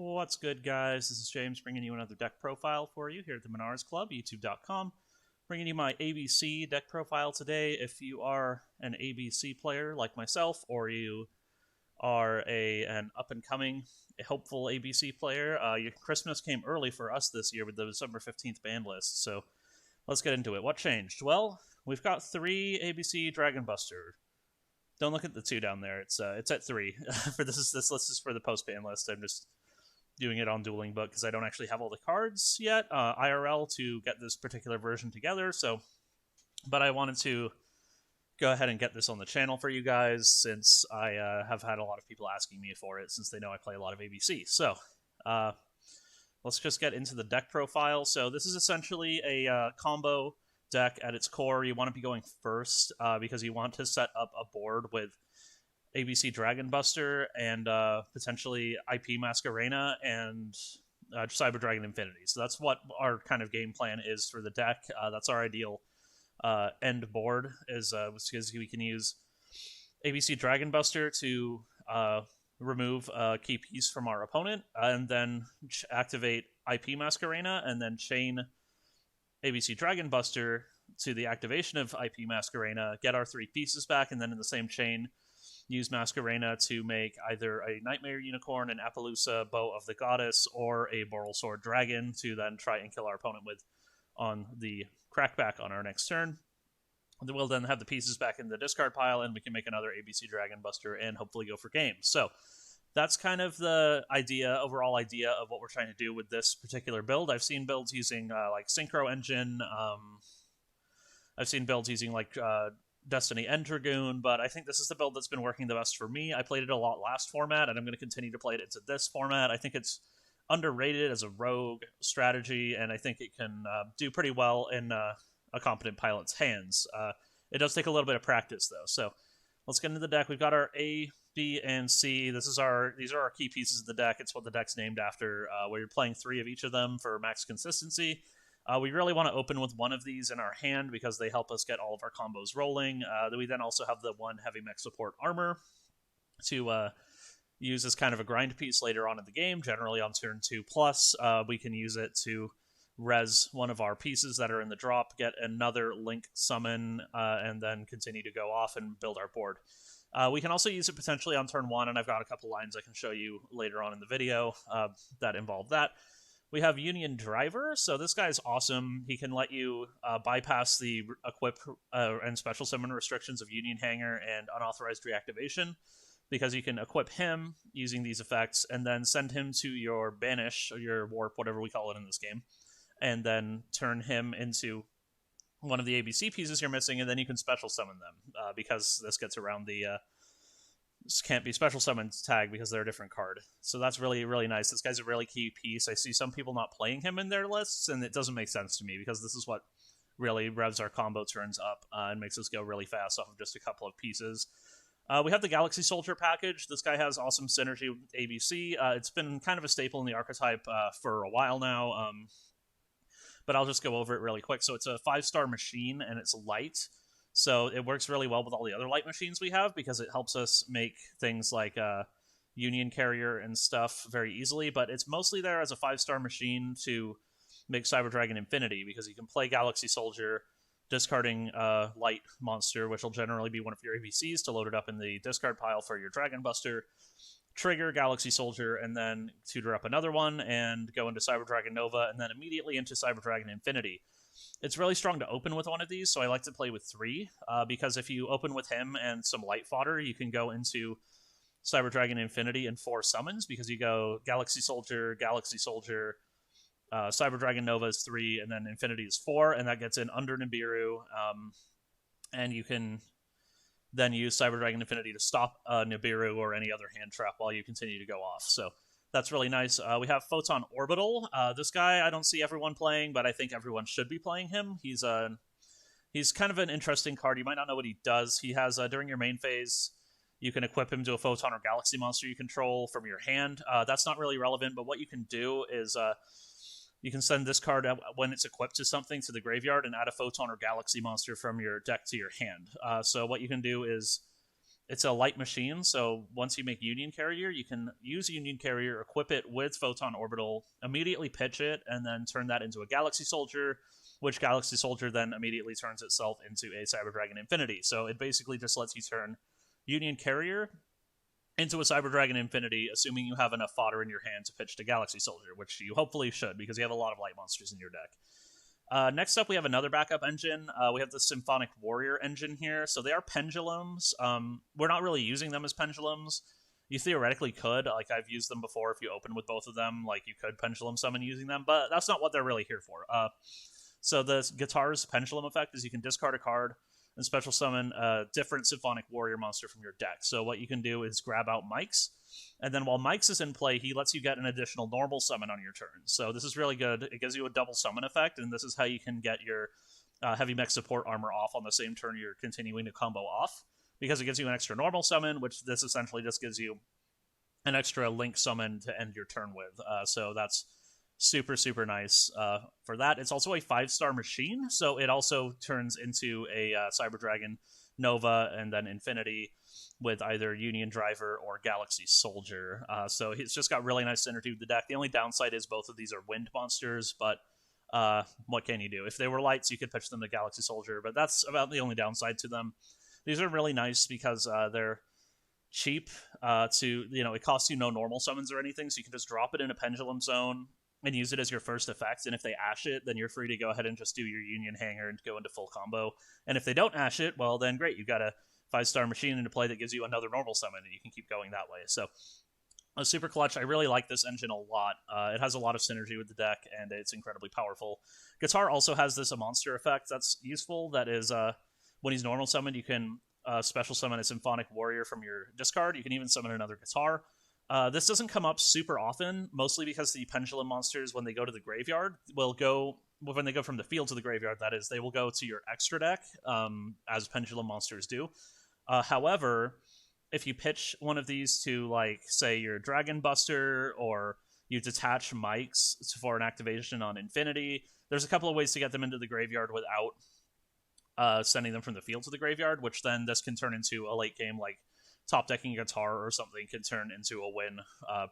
What's good, guys? This is James bringing you another deck profile for you here at the Menards Club, youtube.com. Bringing you my ABC deck profile today. If you are an ABC player like myself, or you are an up-and-coming, hopeful ABC player, your Christmas came early for us this year with the December 15th ban list, so let's get into it. What changed? Well, we've got 3 ABC Dragon Buster. Don't look at the 2 down there. It's at 3. This list is for the post-ban list. I'm just doing it on Dueling Book because I don't actually have all the cards yet, IRL, to get this particular version together. But I wanted to go ahead and get this on the channel for you guys since I have had a lot of people asking me for it since they know I play a lot of ABC. So let's just get into the deck profile. So this is essentially a combo deck at its core. You want to be going first because you want to set up a board with ABC Dragon Buster and potentially IP Masquerena and Cyber Dragon Infinity. So that's what our kind of game plan is for the deck. That's our ideal end board, is because we can use ABC Dragon Buster to remove a key piece from our opponent, and then activate IP Masquerena, and then chain ABC Dragon Buster to the activation of IP Masquerena, get our 3 pieces back, and then in the same chain use Masquerena to make either a Nightmare Unicorn, an Appaloosa Bow of the Goddess, or a Boral Sword Dragon to then try and kill our opponent with on the crackback on our next turn. We'll then have the pieces back in the discard pile, and we can make another ABC Dragon Buster and hopefully go for game. So that's kind of the overall idea of what we're trying to do with this particular build. I've seen builds using like Synchro Engine. I've seen builds using like Destiny End Dragoon, but I think this is the build that's been working the best for me. I played it a lot last format, and I'm going to continue to play it into this format. I think it's underrated as a rogue strategy, and I think it can do pretty well in a competent pilot's hands. It does take a little bit of practice, though. So let's get into the deck. We've got our A, B, and C. These are our key pieces of the deck. It's what the deck's named after. Where you're playing 3 of each of them for max consistency. We really want to open with 1 of these in our hand because they help us get all of our combos rolling. We then also have the 1 heavy mech support armor to use as kind of a grind piece later on in the game, generally on turn 2+. We can use it to res one of our pieces that are in the drop, get another link summon, and then continue to go off and build our board. We can also use it potentially on turn 1, and I've got a couple lines I can show you later on in the video that involve that. We have Union Driver, so this guy's awesome. He can let you bypass the equip and special summon restrictions of Union Hanger and unauthorized reactivation, because you can equip him using these effects and then send him to your Banish, or your Warp, whatever we call it in this game, and then turn him into one of the ABC pieces you're missing, and then you can special summon them, because this gets around the this can't be special summoned tag because they're a different card. So that's really, really nice. This guy's a really key piece. I see some people not playing him in their lists, and it doesn't make sense to me because this is what really revs our combo turns up and makes us go really fast off of just a couple of pieces. We have the Galaxy Soldier package. This guy has awesome synergy with ABC. It's been kind of a staple in the archetype for a while now, but I'll just go over it really quick. So it's a 5-star machine, and it's light. So it works really well with all the other light machines we have because it helps us make things like Union Carrier and stuff very easily, but it's mostly there as a 5-star machine to make Cyber Dragon Infinity, because you can play Galaxy Soldier, discarding light monster, which will generally be one of your ABCs, to load it up in the discard pile for your Dragon Buster, trigger Galaxy Soldier, and then tutor up another one, and go into Cyber Dragon Nova, and then immediately into Cyber Dragon Infinity. It's really strong to open with one of these, so I like to play with 3, because if you open with him and some light fodder, you can go into Cyber Dragon Infinity in 4 summons, because you go Galaxy Soldier, Cyber Dragon Nova is 3, and then Infinity is 4, and that gets in under Nibiru, and you can then use Cyber Dragon Infinity to stop Nibiru or any other hand trap while you continue to go off. So that's really nice. We have Photon Orbital. This guy I don't see everyone playing, but I think everyone should be playing him. He's kind of an interesting card. You might not know what he does. He has, during your main phase, you can equip him to a Photon or Galaxy monster you control from your hand. That's not really relevant, but what you can do is you can send this card when it's equipped to something to the graveyard and add a Photon or Galaxy monster from your deck to your hand. So what you can do is it's a light machine, so once you make Union Carrier, you can use Union Carrier, equip it with Photon Orbital, immediately pitch it, and then turn that into a Galaxy Soldier, which Galaxy Soldier then immediately turns itself into a Cyber Dragon Infinity. So it basically just lets you turn Union Carrier into a Cyber Dragon Infinity, assuming you have enough fodder in your hand to pitch to Galaxy Soldier, which you hopefully should, because you have a lot of light monsters in your deck. Next up, we have another backup engine. We have the Symphonic Warrior engine here. So they are pendulums. We're not really using them as pendulums. You theoretically could. Like, I've used them before. If you open with both of them, like, you could pendulum summon using them, but that's not what they're really here for. So the guitar's pendulum effect is you can discard a card and special summon a different Symphonic Warrior monster from your deck. So what you can do is grab out Mike's, and then while Mike's is in play, he lets you get an additional normal summon on your turn. So this is really good. It gives you a double summon effect, and this is how you can get your heavy mech support armor off on the same turn you're continuing to combo off, because it gives you an extra normal summon, which this essentially just gives you an extra link summon to end your turn with. So that's super, super nice for that. It's also a 5-star machine, so it also turns into a Cyber Dragon Nova and then Infinity with either Union Driver or Galaxy Soldier. So it's just got really nice synergy with the deck. The only downside is both of these are wind monsters, but what can you do? If they were lights, you could pitch them to Galaxy Soldier, but that's about the only downside to them. These are really nice because they're cheap it costs you no normal summons or anything, so you can just drop it in a Pendulum Zone and use it as your first effect, and if they ash it, then you're free to go ahead and just do your Union Hanger and go into full combo. And if they don't ash it, well, then great, you've got a 5-star machine into play that gives you another normal summon, and you can keep going that way. So, a super clutch. I really like this engine a lot. It has a lot of synergy with the deck, and it's incredibly powerful. Guitar also has this a monster effect that's useful. That is, when he's normal summoned, you can special summon a Symphonic Warrior from your discard. You can even summon another Guitar. This doesn't come up super often, mostly because the pendulum monsters, when they go to the graveyard, when they go from the field to the graveyard, that is, they will go to your extra deck, as pendulum monsters do. However, if you pitch one of these to, like, say, your Dragon Buster, or you detach Mike's for an activation on Infinity, there's a couple of ways to get them into the graveyard without sending them from the field to the graveyard, which then this can turn into a late game, like, top decking Guitar or something can turn into a win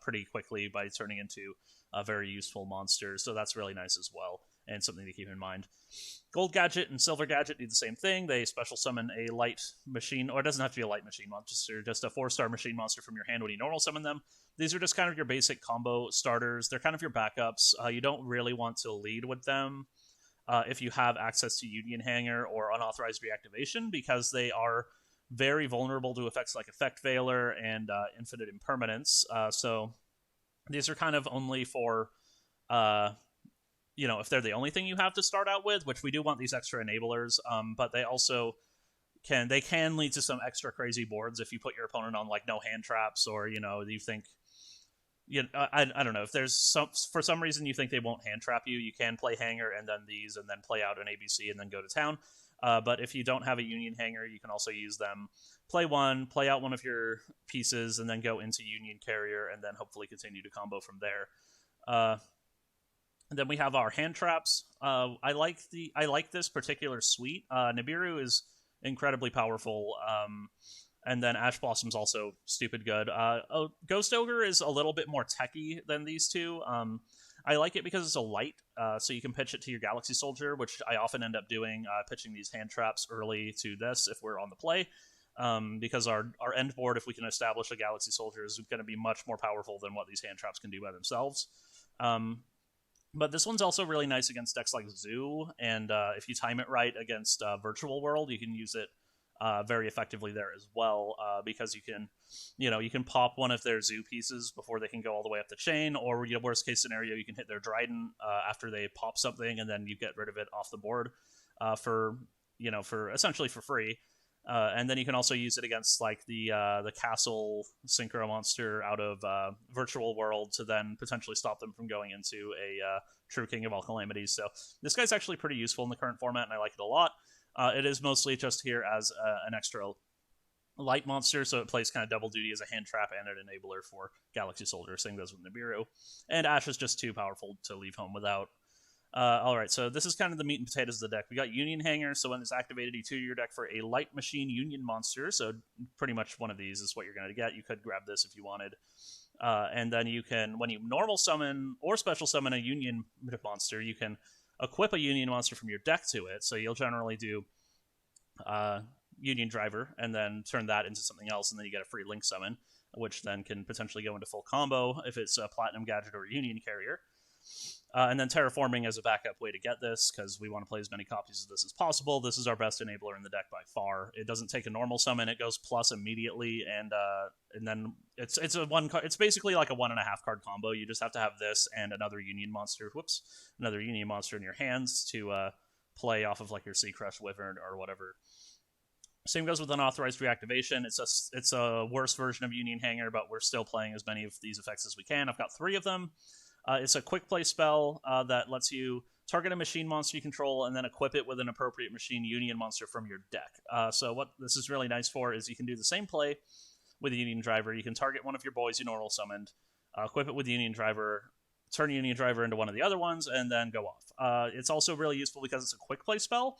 pretty quickly by turning into a very useful monster. So that's really nice as well, and something to keep in mind. Gold Gadget and Silver Gadget do the same thing. They special summon a light machine, or it doesn't have to be a light machine monster, just a 4-star machine monster from your hand when you normal summon them. These are just kind of your basic combo starters. They're kind of your backups. You don't really want to lead with them if you have access to Union Hanger or unauthorized reactivation, because they are very vulnerable to effects like Effect Veiler and Infinite Impermanence. So these are kind of only for, if they're the only thing you have to start out with, which we do want these extra enablers, but they also can lead to some extra crazy boards if you put your opponent on, like, no hand traps, or, you think, I don't know, if there's for some reason you think they won't hand trap you, you can play Hanger and then these, and then play out an ABC and then go to town. But if you don't have a Union Hanger, you can also use them. Play out one of your pieces, and then go into Union Carrier, and then hopefully continue to combo from there. And then we have our hand traps. I like this particular suite. Nibiru is incredibly powerful, and then Ash Blossom's also stupid good. Ghost Ogre is a little bit more techy than these two. I like it because it's a light, so you can pitch it to your Galaxy Soldier, which I often end up doing, pitching these hand traps early to this if we're on the play, because our end board, if we can establish a Galaxy Soldier, is going to be much more powerful than what these hand traps can do by themselves. But this one's also really nice against decks like Zoo, and if you time it right against Virtual World, you can use it very effectively there as well, because you can pop one of their Zoo pieces before they can go all the way up the chain, or worst case scenario, you can hit their Dryden after they pop something, and then you get rid of it off the board for essentially for free. And then you can also use it against, like, the Castle Synchro monster out of Virtual World to then potentially stop them from going into a True King of All Calamities. So this guy's actually pretty useful in the current format, and I like it a lot. It is mostly just here as an extra light monster, so it plays kind of double duty as a hand trap and an enabler for Galaxy Soldier. Same goes with Nibiru. And Ash is just too powerful to leave home without. Alright, so this is kind of the meat and potatoes of the deck. We got Union Hanger, so when it's activated, you 2 your deck for a Light Machine Union monster, so pretty much one of these is what you're going to get. You could grab this if you wanted. And then you can, when you normal summon or special summon a Union monster, you can equip a Union monster from your deck to it, so you'll generally do Union Driver, and then turn that into something else, and then you get a free Link Summon, which then can potentially go into full combo if it's a Platinum Gadget or a Union Carrier. And then Terraforming as a backup way to get this, because we want to play as many copies of this as possible. This is our best enabler in the deck by far. It doesn't take a normal summon; it goes plus immediately, and then it's a one card. It's basically like a 1.5 card combo. You just have to have this and another Union monster. Another Union monster in your hands to play off of like your Sea Crush Wyvern or whatever. Same goes with unauthorized reactivation. It's a worse version of Union Hanger, but we're still playing as many of these effects as we can. I've got 3 of them. It's a quick play spell that lets you target a machine monster you control and then equip it with an appropriate machine Union monster from your deck. So what this is really nice for is you can do the same play with a Union Driver. You can target one of your boys you normal summoned, equip it with Union Driver, turn Union Driver into one of the other ones, and then go off. It's also really useful because it's a quick play spell.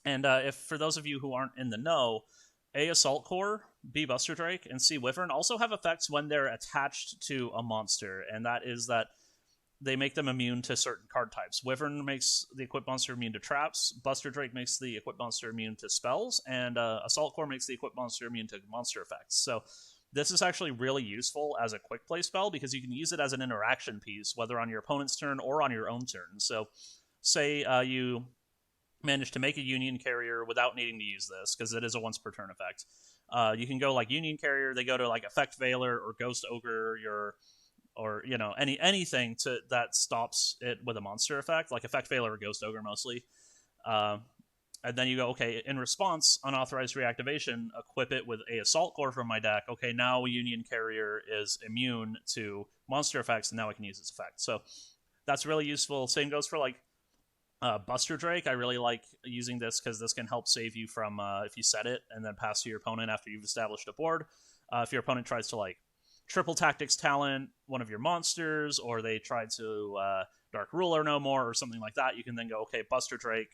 And if for those of you who aren't in the know, A, Assault Core, B, Buster Drake, and C, Wyvern also have effects when they're attached to a monster, and that is that they make them immune to certain card types. Wyvern makes the equipped monster immune to traps, Buster Drake makes the equipped monster immune to spells, and Assault Core makes the equipped monster immune to monster effects. So this is actually really useful as a quick play spell because you can use it as an interaction piece, whether on your opponent's turn or on your own turn. So say you manage to make a Union Carrier without needing to use this, because it is a once per turn effect. You can go like Union Carrier, they go to like Effect Veiler or Ghost Ogre, or you know, anything that stops it with a monster effect, like Effect Veiler or Ghost Ogre mostly. And then you go, okay, in response, unauthorized reactivation, equip it with a Assault Core from my deck. Okay, now Union Carrier is immune to monster effects, and now I can use its effect. So that's really useful. Same goes for like Buster Drake. I really like using this because this can help save you from if you set it and then pass to your opponent after you've established a board. If your opponent tries to like triple tactics talent one of your monsters, or they try to Dark Ruler no more or something like that, you can then go, okay, Buster Drake,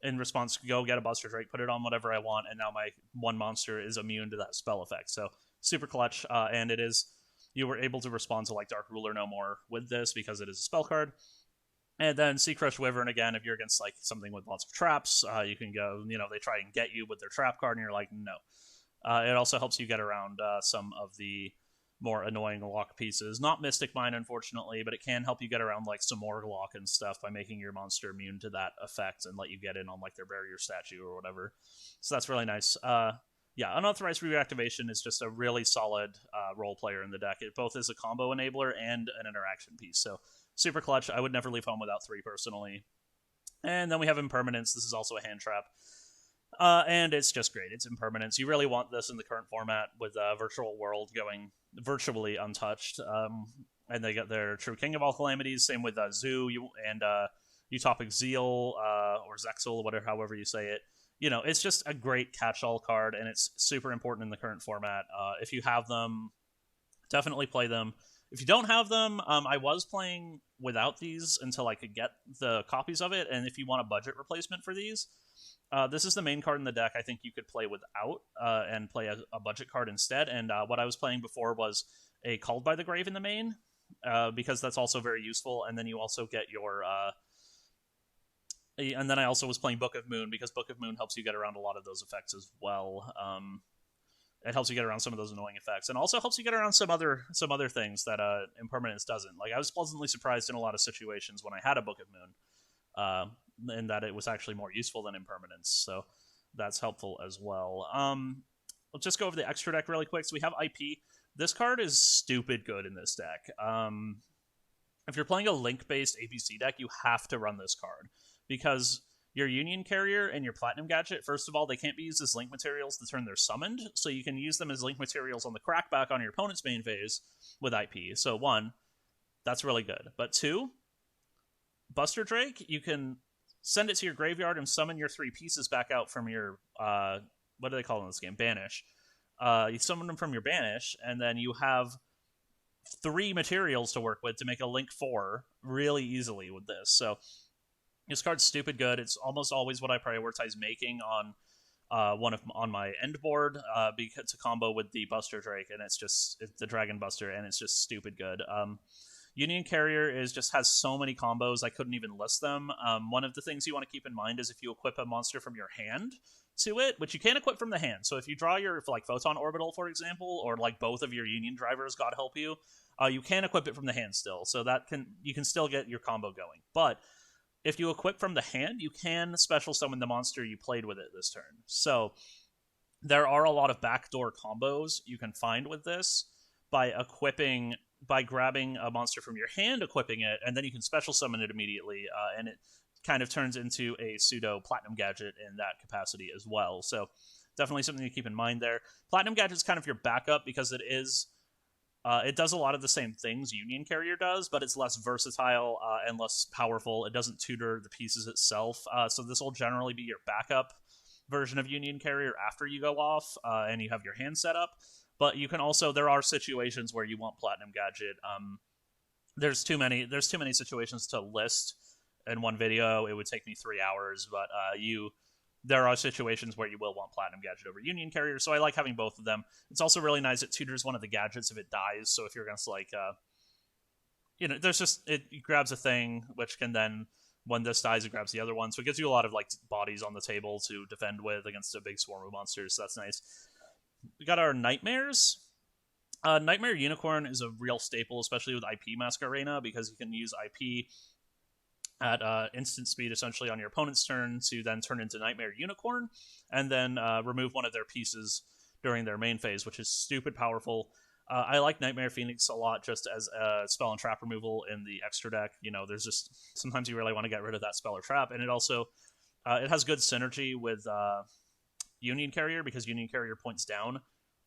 in response, go get a Buster Drake, put it on whatever I want, and now my one monster is immune to that spell effect. So super clutch, and it is, you were able to respond to like Dark Ruler no more with this because it is a spell card. And then Sea Crush Wyvern, again, if you're against like something with lots of traps, you can go, you know, they try and get you with their trap card, and you're like, no. It also helps you get around some of the more annoying lock pieces. Not Mystic Mine, unfortunately, but it can help you get around like some Morg lock and stuff by making your monster immune to that effect and let you get in on like their barrier statue or whatever. So that's really nice. Yeah, unauthorized reactivation is just a really solid role player in the deck. It both is a combo enabler and an interaction piece. So super clutch. I would never leave home without 3 personally. And then we have Impermanence. This is also a hand trap. And it's just great. It's Impermanence. You really want this in the current format with Virtual World going virtually untouched. And they got their True King of All Calamities. Same with Zoo and Utopic Zeal or Zexal, whatever, however you say it. You know, it's just a great catch-all card, and it's super important in the current format. If you have them, definitely play them. If you don't have them, I was playing without these until I could get the copies of it, and if you want a budget replacement for these, this is the main card in the deck I think you could play without and play a budget card instead. And what I was playing before was a Called by the Grave in the main, because that's also very useful. And then you also get your... and then I also was playing Book of Moon, because Book of Moon helps you get around a lot of those effects as well. It helps you get around some of those annoying effects, and also helps you get around some other things that Impermanence doesn't. Like, I was pleasantly surprised in a lot of situations when I had a Book of Moon, in that it was actually more useful than Impermanence, so that's helpful as well. Let's just go over the extra deck really quick. So we have IP. This card is stupid good in this deck. If you're playing a Link-based ABC deck, you have to run this card, because your Union Carrier and your Platinum Gadget, first of all, they can't be used as Link materials the turn they're summoned, so you can use them as Link materials on the crackback on your opponent's main phase with IP. So 1, that's really good. But 2, Buster Drake, you can send it to your graveyard and summon your 3 pieces back out from your, what do they call it in this game? Banish. You summon them from your Banish, and then you have 3 materials to work with to make a Link 4 really easily with this. So This card's stupid good. It's almost always what I prioritize making on on my end board because to combo with the Buster Drake, and it's the Dragon Buster, and it's just stupid good. Union Carrier just has so many combos I couldn't even list them. One of the things you want to keep in mind is if you equip a monster from your hand to it, which you can equip from the hand. So if you draw your like Photon Orbital, for example, or like both of your Union drivers, God help you, you can equip it from the hand still. So you can still get your combo going. But if you equip from the hand, you can special summon the monster you played with it this turn. So there are a lot of backdoor combos you can find with this by grabbing a monster from your hand, equipping it, and then you can special summon it immediately, and it kind of turns into a pseudo Platinum Gadget in that capacity as well. So definitely something to keep in mind there. Platinum Gadget is kind of your backup because it does a lot of the same things Union Carrier does, but it's less versatile and less powerful. It doesn't tutor the pieces itself, so this will generally be your backup version of Union Carrier after you go off and you have your hand set up. But you can also, there are situations where you want Platinum Gadget. There's too many situations to list in one video. It would take me 3 hours, but there are situations where you will want Platinum Gadget over Union Carrier, so I like having both of them. It's also really nice it tutors one of the gadgets if it dies, so if you're against like there's just it grabs a thing which can then, when this dies, it grabs the other one, so it gives you a lot of like bodies on the table to defend with against a big swarm of monsters, so that's nice. We got our Nightmares. Nightmare Unicorn is a real staple, especially with IP Masquerena, because you can use IP at instant speed essentially on your opponent's turn to then turn into Nightmare Unicorn, and then remove one of their pieces during their main phase, which is stupid powerful. I like Nightmare Phoenix a lot just as a spell and trap removal in the extra deck. There's just sometimes you really want to get rid of that spell or trap, and it also it has good synergy with Union Carrier because Union Carrier points down.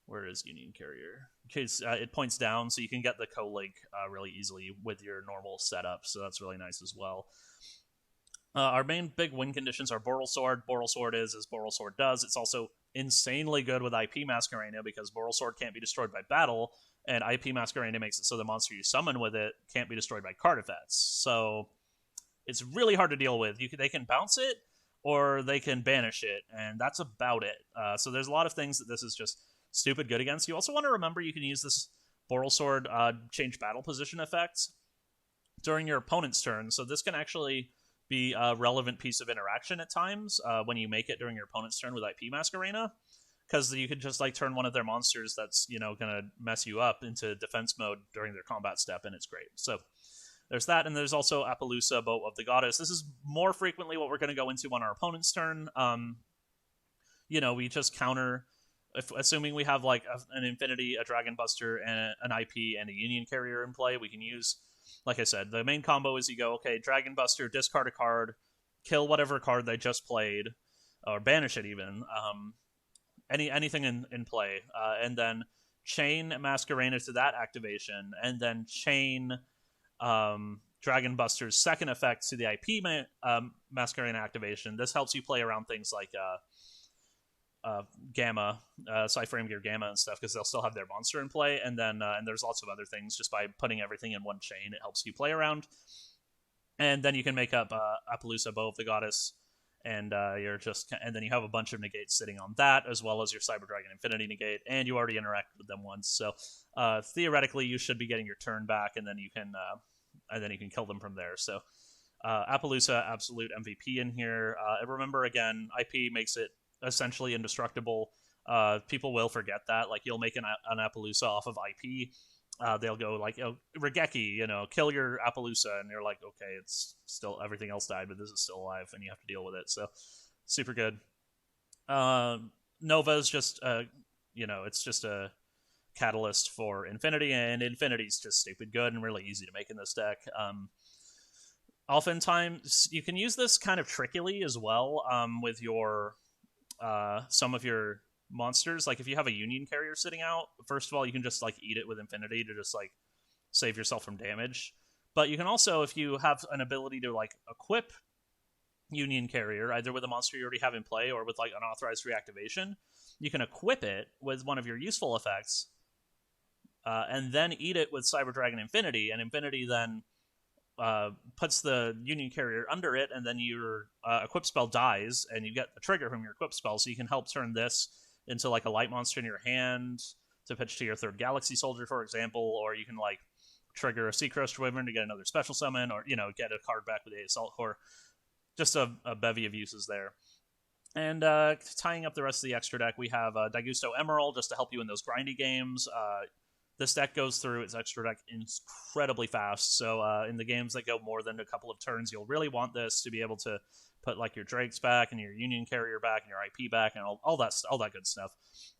Where is Union Carrier? Because it points down, so you can get the co-link really easily with your normal setup, so that's really nice as well. Our main big win conditions are Boral Sword. Boral Sword is as Boral Sword does. It's also insanely good with IP Masquerena because Boral Sword can't be destroyed by battle, and IP Masquerena makes it so the monster you summon with it can't be destroyed by card effects. So it's really hard to deal with. They can bounce it, or they can banish it, and that's about it. So there's a lot of things that this is just stupid good against. You also want to remember you can use this Boral Sword change battle position effect during your opponent's turn, so this can actually be a relevant piece of interaction at times when you make it during your opponent's turn with IP Masquerena, because you could just like turn one of their monsters that's gonna mess you up into defense mode during their combat step, and it's great. So there's that, and there's also Appaloosa, Boat of the Goddess. This is more frequently what we're going to go into on our opponent's turn. We just counter, assuming we have like an Infinity, a Dragon Buster, and an IP, and a Union Carrier in play, we can use, like I said, the main combo is you go, okay, Dragon Buster, discard a card, kill whatever card they just played, or banish it even, anything in play, and then chain Masquerena to that activation, and then chain Dragon Buster's second effect to the IP Masquerena activation. This helps you play around things like Gamma, Cyframe Gear Gamma and stuff, because they'll still have their monster in play, and then and there's lots of other things. Just by putting everything in one chain, it helps you play around. And then you can make up Appaloosa, Bow of the Goddess, and and then you have a bunch of negates sitting on that, as well as your Cyber Dragon Infinity negate, and you already interacted with them once. So theoretically, you should be getting your turn back, and then you can kill them from there. So Appaloosa, absolute MVP in here. Remember again, IP makes it essentially indestructible. People will forget that. Like you'll make an Appaloosa off of IP. They'll go like, Regeki, kill your Appaloosa, and you're like, okay, it's still, everything else died, but this is still alive, and you have to deal with it. So super good. Nova's just it's just a catalyst for Infinity, and Infinity's just stupid good and really easy to make in this deck. Oftentimes you can use this kind of trickily as well, with your some of your monsters. Like if you have a Union Carrier sitting out, first of all, you can just like eat it with Infinity to just like save yourself from damage. But you can also, if you have an ability to like equip Union Carrier, either with a monster you already have in play or with like unauthorized reactivation, you can equip it with one of your useful effects, and then eat it with Cyber Dragon Infinity, and Infinity then puts the Union Carrier under it, and then your equip spell dies, and you get a trigger from your equip spell, so you can help turn this into like a light monster in your hand to pitch to your third Galaxy Soldier, for example, or you can like trigger a Seacrest Wyvern to get another special summon, or get a card back with the Assault Core. Just a bevy of uses there. And tying up the rest of the extra deck, we have Daigusto Emerald just to help you in those grindy games. This deck goes through its extra deck incredibly fast, so in the games that go more than a couple of turns, you'll really want this to be able to put like your Drakes back and your Union Carrier back and your IP back and all that good stuff.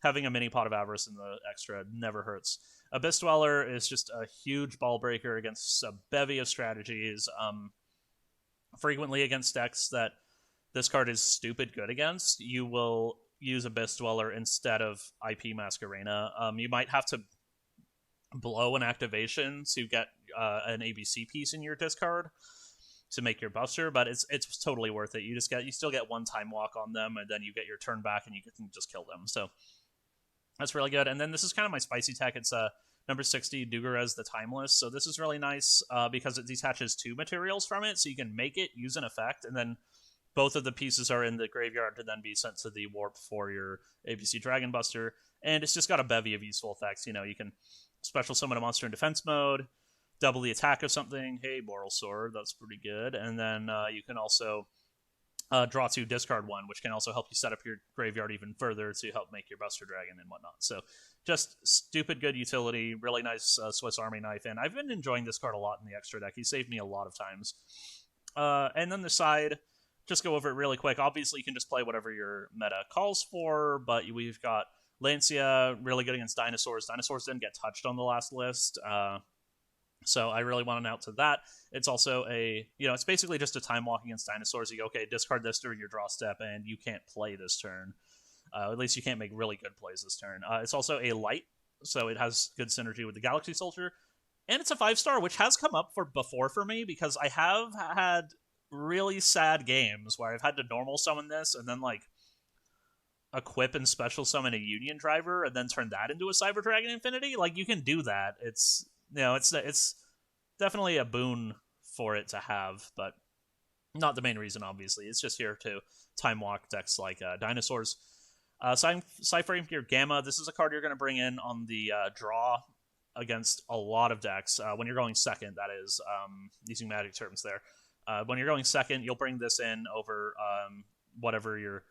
Having a mini Pot of Avarice in the extra never hurts. Abyss Dweller is just a huge ball breaker against a bevy of strategies. Frequently against decks that this card is stupid good against, you will use Abyss Dweller instead of IP Masquerena. You might have to blow an activation to get an ABC piece in your discard to make your buster, but it's totally worth it. You still get one time walk on them, and then you get your turn back, and you can just kill them. So that's really good. And then this is kind of my spicy tech. It's number 60, Dugarez the Timeless. So this is really nice because it detaches 2 materials from it, so you can make it, use an effect, and then both of the pieces are in the graveyard to then be sent to the warp for your ABC Dragon Buster. And it's just got a bevy of useful effects. You can special summon a monster in defense mode, double the attack of something. Hey, Moral Sword, that's pretty good. And then you can also draw 2, discard 1, which can also help you set up your graveyard even further to help make your Buster Dragon and whatnot. So just stupid good utility, really nice Swiss Army knife, and I've been enjoying this card a lot in the extra deck. He saved me a lot of times. And then the side, just go over it really quick. Obviously, you can just play whatever your meta calls for, but we've got Lancia, really good against Dinosaurs. Dinosaurs didn't get touched on the last list, so I really want an out to that. It's also it's basically just a time walk against Dinosaurs. You go, okay, discard this during your draw step, and you can't play this turn. At least you can't make really good plays this turn. It's also a light, so it has good synergy with the Galaxy Soldier. And it's a 5-star, which has come up before for me, because I have had really sad games where I've had to normal summon this, and then, like, equip and special summon a Union Driver, and then turn that into a Cyber Dragon Infinity. Like, you can do that. It's definitely a boon for it to have, but not the main reason, obviously. It's just here to time walk decks like Dinosaurs. Cyframe Gear Gamma, this is a card you're going to bring in on the draw against a lot of decks. When you're going second, that is, using Magic terms there. When you're going second, you'll bring this in over whatever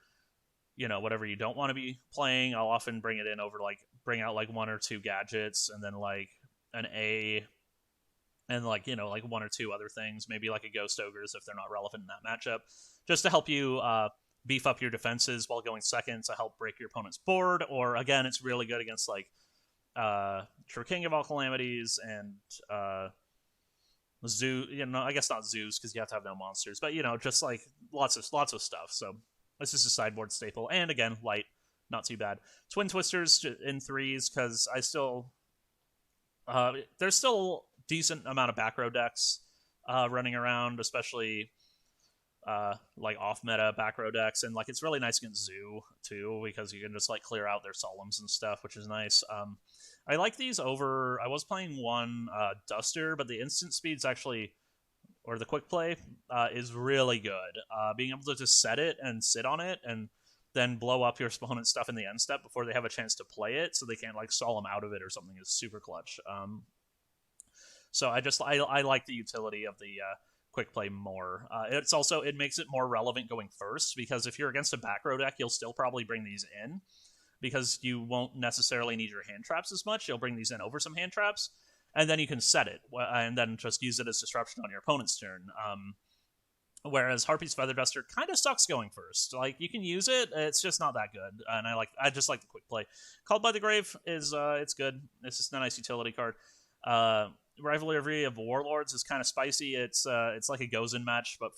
whatever you don't want to be playing. I'll often bring it in over, bring out, 1 or 2 gadgets, and then, an A, and, 1 or 2 other things, maybe a Ghost Ogres if they're not relevant in that matchup, just to help you beef up your defenses while going second to help break your opponent's board. Or, again, it's really good against, True King of All Calamities and Zoo. I guess not zoos because you have to have no monsters, but just lots of stuff. So this is a sideboard staple, and again, light, not too bad. Twin Twisters in 3s because I still there's still decent amount of back row decks running around, especially off meta back row decks, and it's really nice against Zoo too because you can just clear out their solemns and stuff, which is nice. I like these over. I was playing one Duster, but the instant speed's actually, or the quick play, is really good. Being able to just set it and sit on it and then blow up your opponent's stuff in the end step before they have a chance to play it, so they can't stall them out of it or something, is super clutch. So I like the utility of the quick play more. It makes it more relevant going first, because if you're against a back row deck, you'll still probably bring these in, because you won't necessarily need your hand traps as much. You'll bring these in over some hand traps, and then you can set it, and then just use it as disruption on your opponent's turn. Whereas Harpy's Feather Duster kind of sucks going first. You can use it, it's just not that good, and I just like the quick play. Called by the Grave is it's good. It's just a nice utility card. Rivalry of Warlords is kind of spicy. It's like a Gozen match, but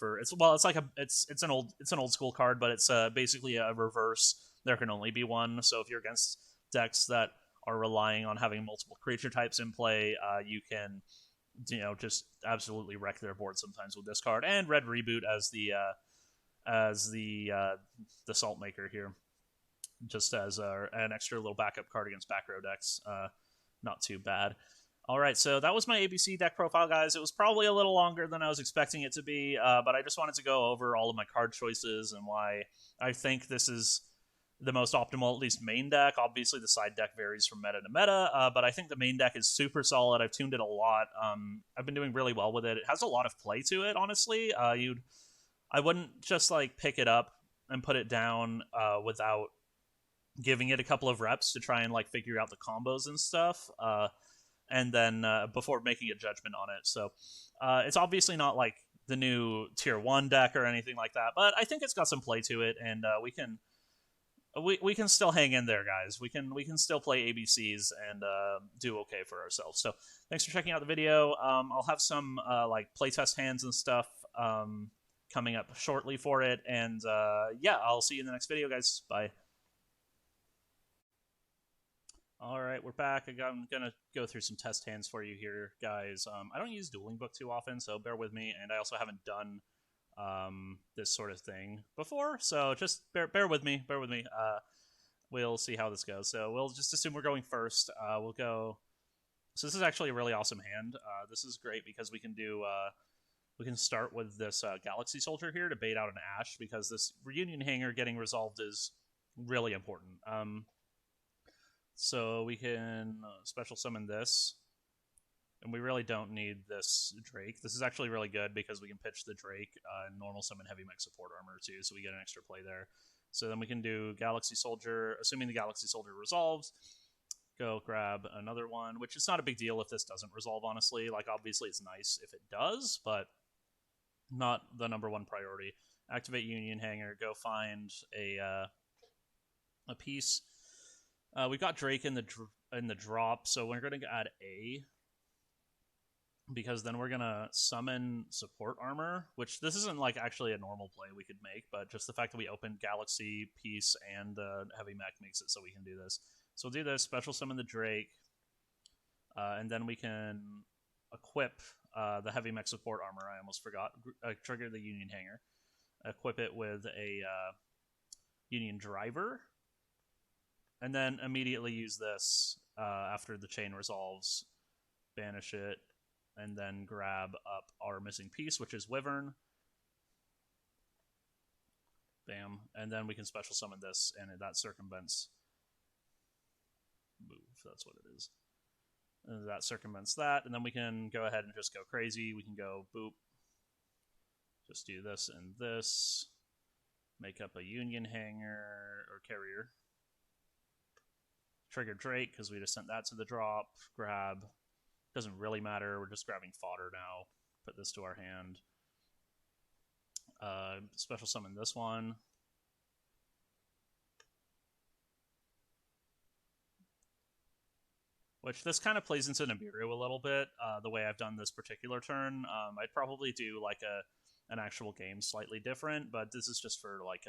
it's an old school card, but it's basically a reverse. There can only be one. So if you're against decks that are relying on having multiple creature types in play, you can just absolutely wreck their board sometimes with this card. And Red Reboot as the Salt Maker here, just as an extra little backup card against back row decks. Not too bad. All right, so that was my ABC deck profile, guys. It was probably a little longer than I was expecting it to be, but I just wanted to go over all of my card choices and why I think this is the most optimal, at least main deck. Obviously, the side deck varies from meta to meta, but I think the main deck is super solid. I've tuned it a lot. I've been doing really well with it. It has a lot of play to it, honestly. I wouldn't just like pick it up and put it down without giving it a couple of reps to try and like figure out the combos and stuff. And then before making a judgment on it. So it's obviously not like the new tier 1 deck or anything like that, but I think it's got some play to it, and we can still hang in there, guys. We can still play ABCs and do okay for ourselves. So thanks for checking out the video. I'll have some like playtest hands and stuff coming up shortly for it, and yeah, I'll see you in the next video, guys. Bye. All right, we're back. I'm gonna go through some test hands for you here, guys. I don't use Dueling Book too often, so bear with me. And I also haven't done this sort of thing before, so just bear with me. Bear with me. We'll see how this goes. So we'll just assume we're going first. We'll go. So this is actually a really awesome hand. This is great because we can do. We can start with this Galaxy Soldier here to bait out an Ash, because this Reunion Hanger getting resolved is really important. So we can special summon this. And we really don't need this Drake. This is actually really good because we can pitch the Drake and normal summon Heavy Mech Support Armor too, so we get an extra play there. So then we can do Galaxy Soldier, assuming the Galaxy Soldier resolves. Go grab another one, which is not a big deal if this doesn't resolve, honestly. Like, obviously it's nice if it does, but not the #1 priority. Activate Union Hanger, go find a piece. We've got Drake in the drop, so we're going to add A, because then we're going to summon Support Armor, which this isn't like actually a normal play we could make, but just the fact that we opened Galaxy, Piece, and Heavy Mech makes it so we can do this. So we'll do this, special summon the Drake, and then we can equip the Heavy Mech Support Armor. I almost forgot. Trigger the Union Hanger. Equip it with a Union Driver, and then immediately use this after the chain resolves, banish it, and then grab up our missing piece, which is Wyvern. Bam. And then we can special summon this, and that circumvents move. That's what it is. And that circumvents that, and then we can go ahead and just go crazy. We can go boop. Just do this and this. Make up a Union Hanger or Carrier. Trigger Drake, because we just sent that to the drop. Grab. Doesn't really matter. We're just grabbing fodder now. Put this to our hand. Special summon this one. Which this kind of plays into Nibiru a little bit, the way I've done this particular turn. I'd probably do like an actual game slightly different, but this is just for like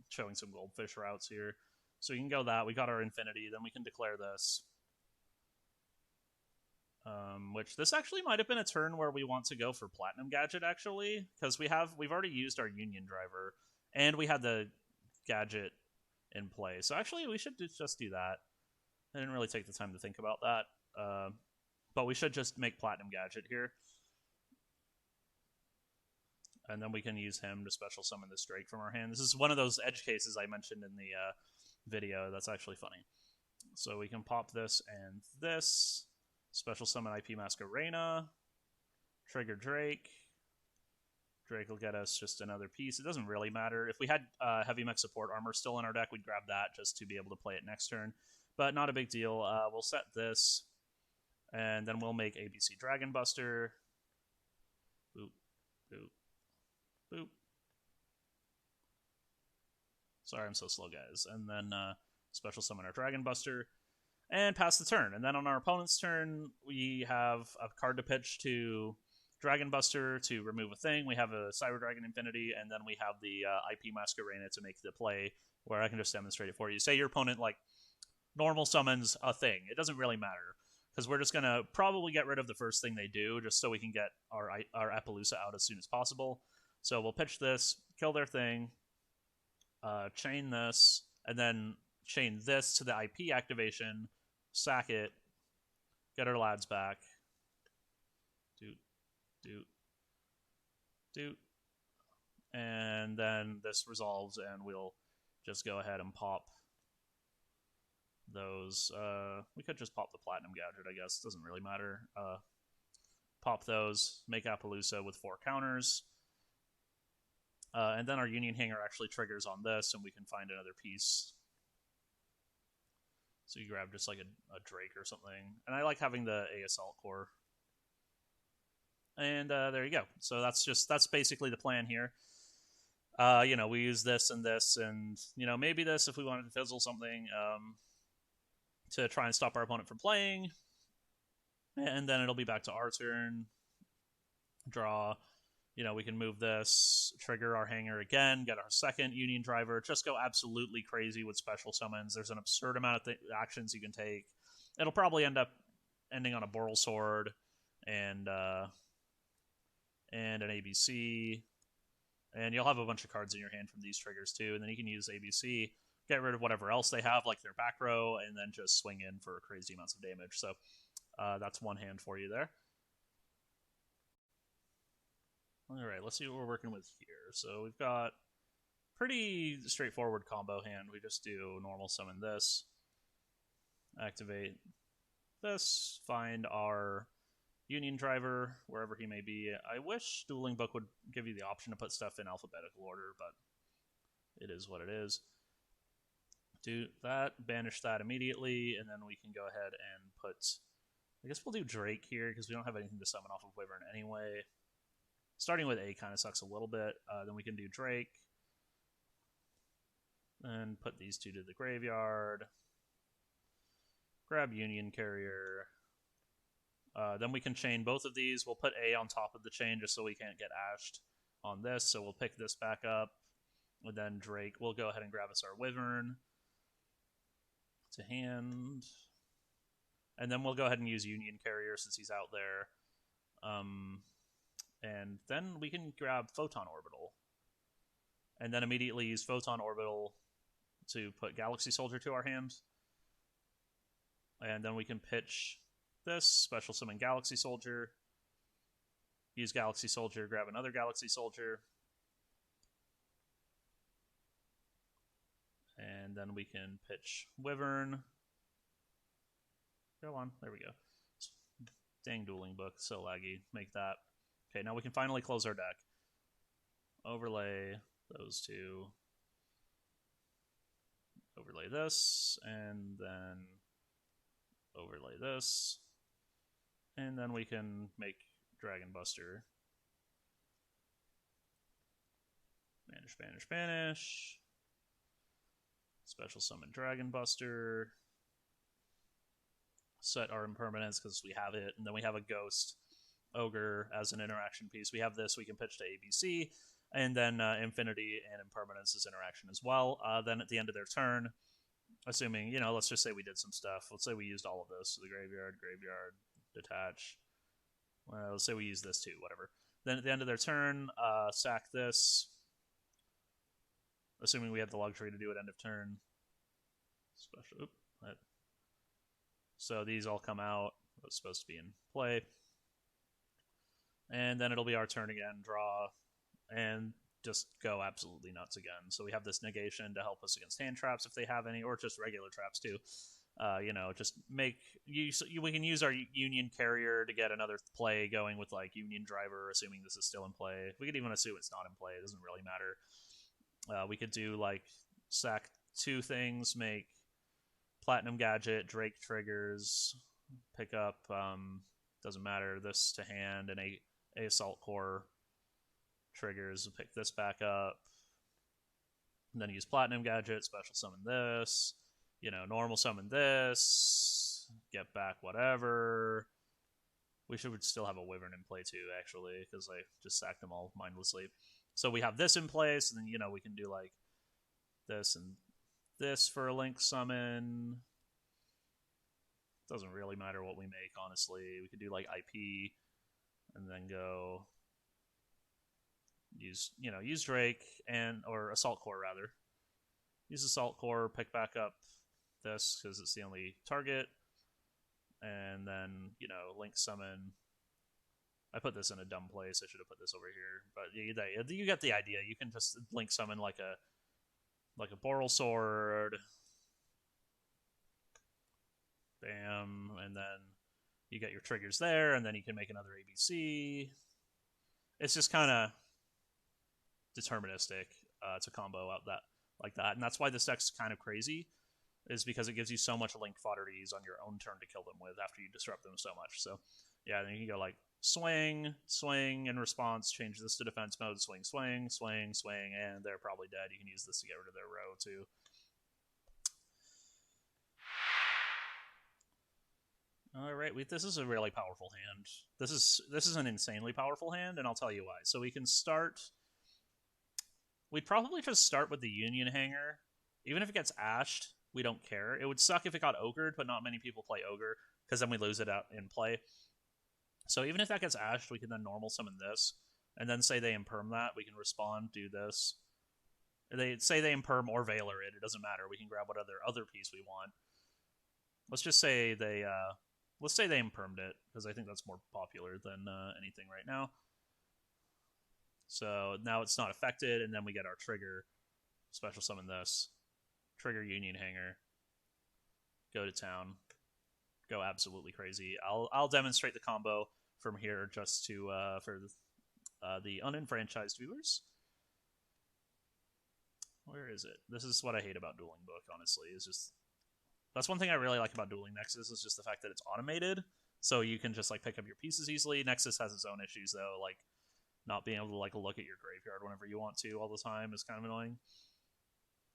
showing some goldfish routes here. So we can go that. We got our Infinity. Then we can declare this. Which this actually might have been a turn where we want to go for Platinum Gadget, actually, because we've already used our Union Driver, and we had the Gadget in play. So actually, we should just do that. I didn't really take the time to think about that, but we should just make Platinum Gadget here. And then we can use him to special summon this Drake from our hand. This is one of those edge cases I mentioned in the video. That's actually funny. So we can pop this and this. Special summon IP Masquerena. Trigger Drake. Drake will get us just another piece. It doesn't really matter. If we had Heavy Mech Support Armor still in our deck, we'd grab that just to be able to play it next turn. But not a big deal. We'll set this. And then we'll make ABC Dragon Buster. Boop. Boop. Boop. Sorry, I'm so slow, guys. And then special summon our Dragon Buster. And pass the turn. And then on our opponent's turn, we have a card to pitch to Dragon Buster to remove a thing. We have a Cyber Dragon Infinity, and then we have the IP Masquerena to make the play, where I can just demonstrate it for you. Say your opponent like normal summons a thing. It doesn't really matter, because we're just going to probably get rid of the first thing they do, just so we can get our Appaloosa out as soon as possible. So we'll pitch this, kill their thing, chain this, and then chain this to the IP activation, sack it, get our lads back, Doot, doot, doot. And then this resolves, and we'll just go ahead and pop those. We could just pop the Platinum Gadget, I guess. Doesn't really matter. Pop those, make Appaloosa with 4 counters. And then our Union Hanger actually triggers on this, and we can find another piece. So you grab just like a Drake or something. And I like having the A Assault Core. And there you go. So that's basically the plan here. We use this, and maybe this if we wanted to fizzle something to try and stop our opponent from playing. And then it'll be back to our turn. Draw. We can move this, trigger our hanger again, get our second Union Driver, just go absolutely crazy with special summons. There's an absurd amount of actions you can take. It'll probably ending on a Boral Sword and an ABC. And you'll have a bunch of cards in your hand from these triggers too. And then you can use ABC, get rid of whatever else they have, like their back row, and then just swing in for crazy amounts of damage. So that's one hand for you there. All right, let's see what we're working with here. So we've got pretty straightforward combo hand. We just do normal summon this, activate this, find our Union Driver, wherever he may be. I wish Dueling Book would give you the option to put stuff in alphabetical order, but it is what it is. Do that, banish that immediately, and then we can go ahead and put... I guess we'll do Drake here, because we don't have anything to summon off of Wyvern anyway. Starting with A kind of sucks a little bit. Then we can do Drake. And put these 2 to the graveyard. Grab Union Carrier. Then we can chain both of these. We'll put A on top of the chain just so we can't get ashed on this. So we'll pick this back up. And then Drake, we'll go ahead and grab us our Wyvern to hand. And then we'll go ahead and use Union Carrier since he's out there. And then we can grab Photon Orbital. And then immediately use Photon Orbital to put Galaxy Soldier to our hand. And then we can pitch this, special summon Galaxy Soldier. Use Galaxy Soldier, grab another Galaxy Soldier. And then we can pitch Wyvern. Go on, there we go. Dang Dueling Book, so laggy. Make that. Okay, now we can finally close our deck. Overlay those 2. Overlay this, and then overlay this. And then we can make Dragon Buster. Banish, banish, banish. Special summon Dragon Buster. Set our impermanence because we have it. And then we have a Ghost Ogre as an interaction piece. We have this, we can pitch to ABC. And then Infinity and Impermanence is interaction as well. Then at the end of their turn, assuming, let's just say we did some stuff. Let's say we used all of this. So the graveyard, detach. Well, let's say we use this too, whatever. Then at the end of their turn, sack this. Assuming we have the luxury to do it end of turn. Special. So these all come out. What's supposed to be in play. And then it'll be our turn again, draw, and just go absolutely nuts again. So we have this negation to help us against hand traps if they have any, or just regular traps too. Just make we can use our Union Carrier to get another play going with like Union Driver, assuming this is still in play. We could even assume it's not in play. It doesn't really matter. We could do like sack 2 things, make Platinum Gadget, Drake triggers, pick up doesn't matter, this to hand, and a Assault Core triggers, pick this back up, and then use Platinum Gadget, special summon this, normal summon this, get back whatever. We should still have a Wyvern in play too, actually, because I just sacked them all mindlessly. So we have this in place, and then, we can do like this and this for a Link summon. Doesn't really matter what we make, honestly. We could do like IP and then go use Drake or Assault Core rather. Use Assault Core, pick back up this because it's the only target, and then Link summon I put this in a dumb place. I should have put this over here, but you get the idea. You can just link summon like a Boral Sword, bam, and then you get your triggers there, and then you can make another ABC. It's just kind of deterministic to combo out that like that, and that's why this deck's kind of crazy, is because it gives you so much link fodder to use on your own turn to kill them with after you disrupt them so much. So yeah, then you can go like swing, swing, in response, change this to defense mode, swing, swing, swing, swing, and they're probably dead. You can use this to get rid of their row too. All right, this is a really powerful hand. This is an insanely powerful hand, and I'll tell you why. So we can start. We'd probably just start with the Union Hanger. Even if it gets ashed, we don't care. It would suck if it got ogred, but not many people play ogre, because then we lose it out in play. So even if that gets ashed, we can then normal summon this, and then say they imperm that. We can respond, do this. They say they imperm or Veiler it. It doesn't matter. We can grab what other piece we want. Let's just say they let's say they impermed it, because I think that's more popular than anything right now. So now it's not affected, and then we get our trigger. Special summon this. Trigger Union Hanger. Go to town. Go absolutely crazy. I'll demonstrate the combo from here just to for the unenfranchised viewers. Where is it? This is what I hate about Dueling Book, honestly. Is just that's one thing I really like about Dueling Nexus is just the fact that it's automated, so you can just like pick up your pieces easily. Nexus has its own issues though, like not being able to like look at your graveyard whenever you want to all the time is kind of annoying.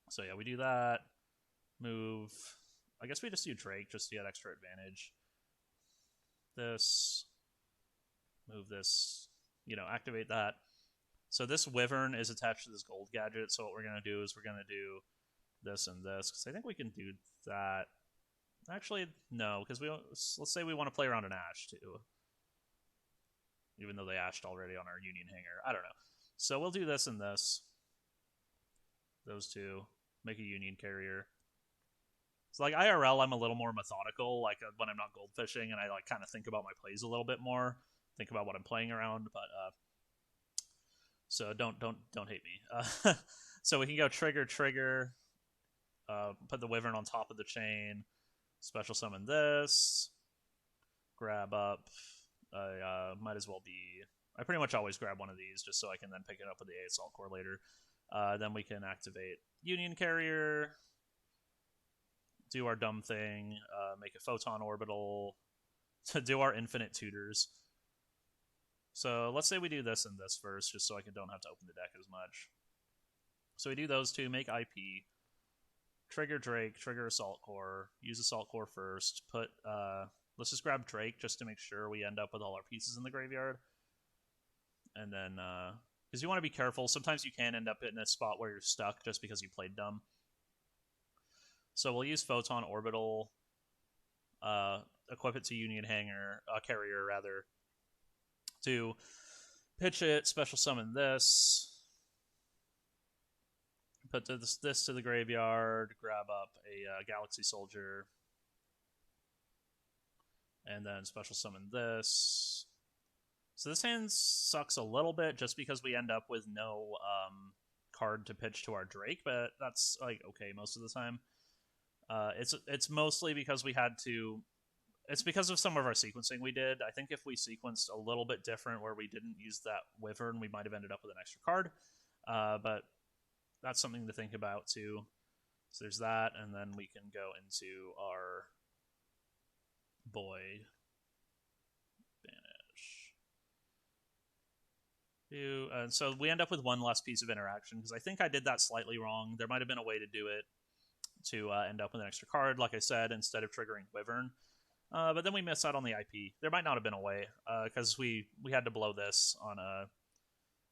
So yeah, we do that. Move. I guess we just do Drake just to get extra advantage. This. Move this. Activate that. So this Wyvern is attached to this gold gadget, so what we're going to do is we're going to do this and this, because I think we can do that. Actually, no, because let's say we want to play around an Ash, too. Even though they ashed already on our Union Hanger. I don't know. So we'll do this and this. Those two. Make a Union Carrier. So like IRL, I'm a little more methodical, like when I'm not gold fishing, and I like kind of think about my plays a little bit more, think about what I'm playing around. But so don't hate me. So we can go trigger, put the Wyvern on top of the chain, special summon this, grab up. Might as well be. I pretty much always grab one of these just so I can then pick it up with the Assault Core later. Then we can activate Union Carrier. Do our dumb thing, make a Photon Orbital, to do our Infinite Tutors. So let's say we do this and this first, just so I don't have to open the deck as much. So we do those two, make IP, trigger Drake, trigger Assault Core, use Assault Core first, put, let's just grab Drake just to make sure we end up with all our pieces in the graveyard. And then, because you want to be careful, sometimes you can end up in a spot where you're stuck just because you played dumb. So we'll use Photon Orbital, equip it to Union Hanger, Carrier rather, to pitch it, special summon this, put this to the graveyard, grab up a Galaxy Soldier, and then special summon this. So this hand sucks a little bit just because we end up with no card to pitch to our Drake, but that's like okay most of the time. It's mostly because we had to. It's because of some of our sequencing we did. I think if we sequenced a little bit different, where we didn't use that Wyvern, we might have ended up with an extra card. But that's something to think about too. So there's that, and then we can go into our Void. Banish. So we end up with one less piece of interaction, because I think I did that slightly wrong. There might have been a way to do it to end up with an extra card, like I said, instead of triggering Wyvern. But then we miss out on the IP. There might not have been a way, because we had to blow this on a...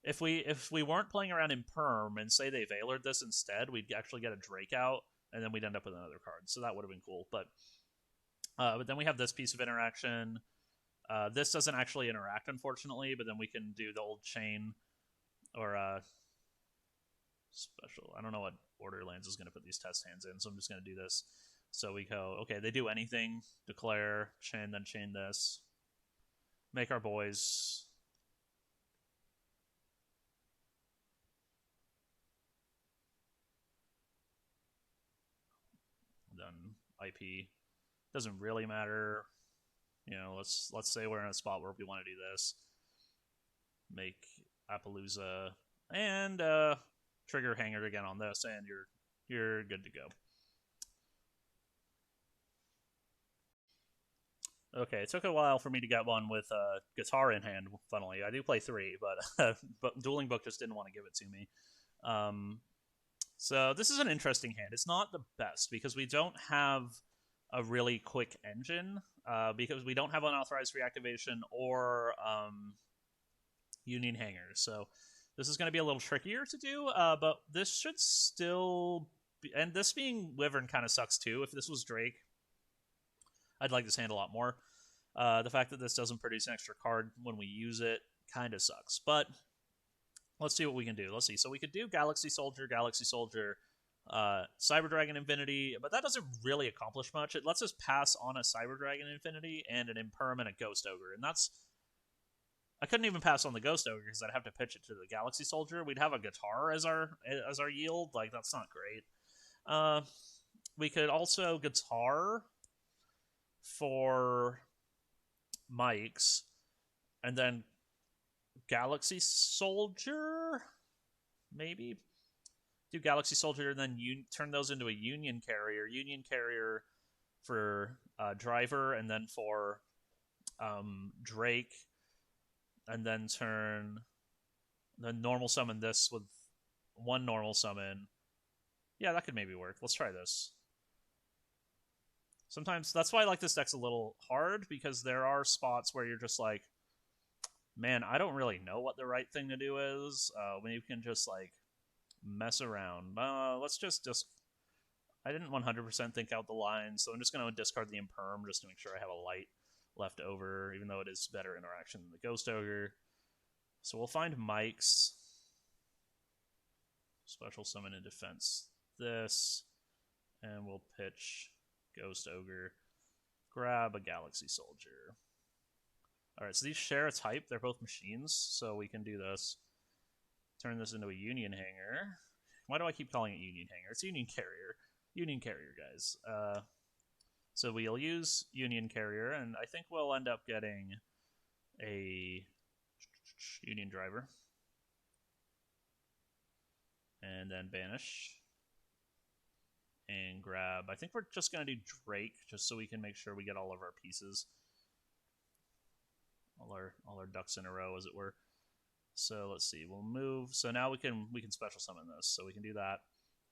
If we weren't playing around in Perm and say they Veilered this instead, we'd actually get a Drake out, and then we'd end up with another card. So that would have been cool. But then we have this piece of interaction. This doesn't actually interact, unfortunately, but then we can do the old chain or special. I don't know what order Lands is going to put these test hands in, so I'm just going to do this. So we go, okay, they do anything, declare, chain, then chain this. Make our boys. IP. Doesn't really matter. Let's say we're in a spot where we want to do this. Make Appaloosa and trigger hanger again on this, and you're good to go. Okay, it took a while for me to get one with guitar in hand. Funnily, I do play 3, but but Dueling Book just didn't want to give it to me. Um, so this is an interesting hand. It's not the best because we don't have a really quick engine, because we don't have unauthorized reactivation or Union Hanger. So this is going to be a little trickier to do, but this should still be, and this being Wyvern kind of sucks too. If this was Drake, I'd like this hand a lot more. The fact that this doesn't produce an extra card when we use it kind of sucks. But let's see what we can do. Let's see. So we could do Galaxy Soldier, Cyber Dragon Infinity, but that doesn't really accomplish much. It lets us pass on a Cyber Dragon Infinity and an Imperm and a Ghost Ogre, and that's... I couldn't even pass on the Ghost Ogre because I'd have to pitch it to the Galaxy Soldier. We'd have a guitar as our yield. Like, that's not great. We could also guitar for mics, and then Galaxy Soldier, maybe do Galaxy Soldier, and then turn those into a Union Carrier for Driver, and then for Drake, and then normal summon this with one normal summon. Yeah, that could maybe work. Let's try this. Sometimes that's why I like this deck's a little hard, because there are spots where you're just like, man, I don't really know what the right thing to do is. When you can just like mess around. Let's just I didn't 100% think out the line, so I'm just going to discard the Imperm just to make sure I have a light left over, even though it is better interaction than the Ghost Ogre. So we'll find mics. Special summon in defense this, and we'll pitch Ghost Ogre. Grab a Galaxy Soldier. Alright, so these share a type. They're both machines, so we can do this. Turn this into a Union Hanger. Why do I keep calling it Union Hanger? It's Union Carrier. Union Carrier, guys. So we'll use Union Carrier, and I think we'll end up getting a Union Driver. And then banish. And grab... I think we're just going to do Drake, just so we can make sure we get all of our pieces. All our ducks in a row, as it were. So let's see, we'll move. So now we can special summon this, so we can do that.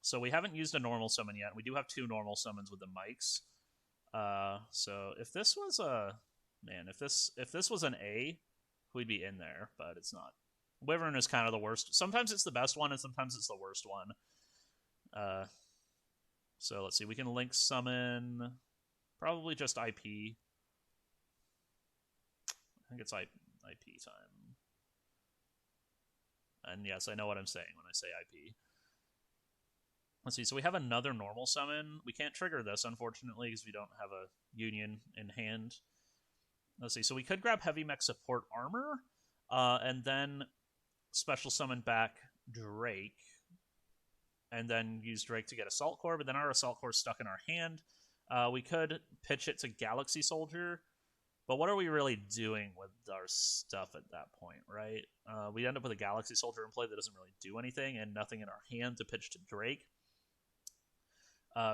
So we haven't used a normal summon yet. We do have 2 normal summons with the mics. So if this was if this was an A, we'd be in there, but it's not. Wyvern is kind of the worst. Sometimes it's the best one, and sometimes it's the worst one. So let's see, we can link summon probably just IP. I think it's IP time. And yes, I know what I'm saying when I say IP. Let's see, so we have another normal summon. We can't trigger this, unfortunately, because we don't have a Union in hand. Let's see, so we could grab Heavy Mech Support Armor, and then special summon back Drake, and then use Drake to get Assault Core, but then our Assault Core is stuck in our hand. We could pitch it to Galaxy Soldier, but what are we really doing with our stuff at that point, right? We end up with a Galaxy Soldier in play that doesn't really do anything, and nothing in our hand to pitch to Drake.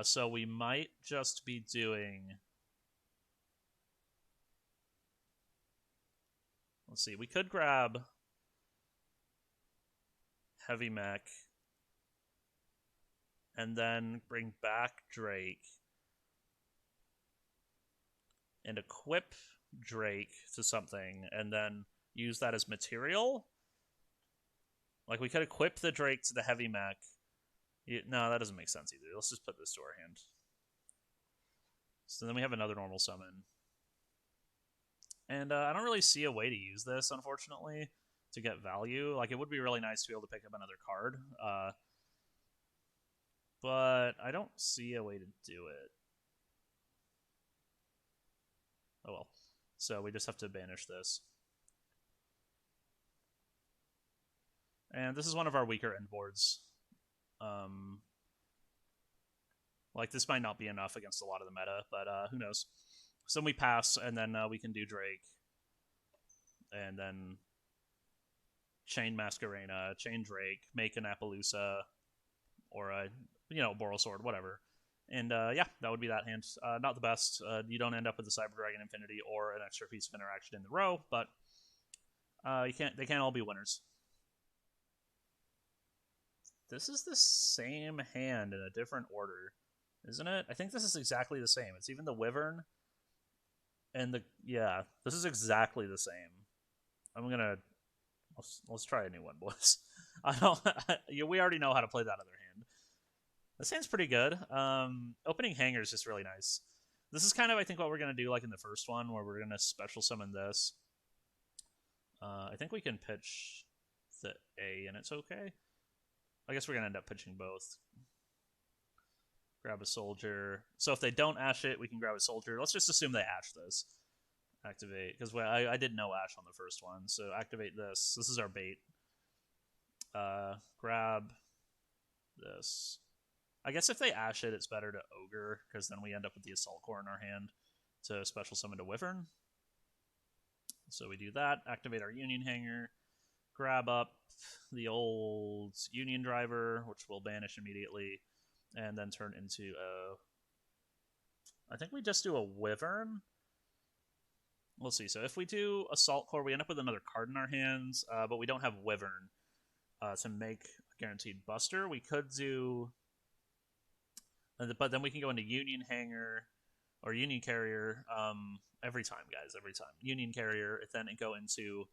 So we might just be doing... Let's see, we could grab Heavy Mech, and then bring back Drake, and equip Drake to something, and then use that as material. Like, we could equip the Drake to the Heavy Mech. No, that doesn't make sense either. Let's just put this to our hand. So then we have another normal summon. And I don't really see a way to use this, unfortunately, to get value. Like, it would be really nice to be able to pick up another card. But I don't see a way to do it. Oh well. So we just have to banish this. And this is one of our weaker end boards. Like, this might not be enough against a lot of the meta, but who knows. So then we pass, and then we can do Drake, and then chain Masquerena, chain Drake, make an Appaloosa, or a Boral Sword, whatever. And yeah, that would be that hand. Not the best. You don't end up with the Cyber Dragon Infinity or an extra piece of interaction in the row, but you can't. They can't all be winners. This is the same hand in a different order, isn't it? I think this is exactly the same. It's even the Wyvern and the yeah. This is exactly the same. I'm gonna let's try a new one, boys. I don't. We already know how to play that other hand. This hand's pretty good. Opening Hanger is just really nice. This is kind of, I think, what we're going to do like in the first one, where we're going to special summon this. I think we can pitch the A, and it's okay. I guess we're going to end up pitching both. Grab a soldier. So if they don't ash it, we can grab a soldier. Let's just assume they ash this. Activate, because I didn't know ash on the first one, so activate this. This is our bait. Grab this. I guess if they ash it, it's better to Ogre, because then we end up with the Assault Core in our hand to special summon to Wyvern. So we do that, activate our Union Hanger, grab up the old Union Driver, which will banish immediately, and then turn into a... I think we just do a Wyvern. We'll see. So if we do Assault Core, we end up with another card in our hands, but we don't have Wyvern to make a guaranteed Buster. We could do... But then we can go into Union Hanger or Union Carrier every time, guys, every time. Union Carrier, then go into,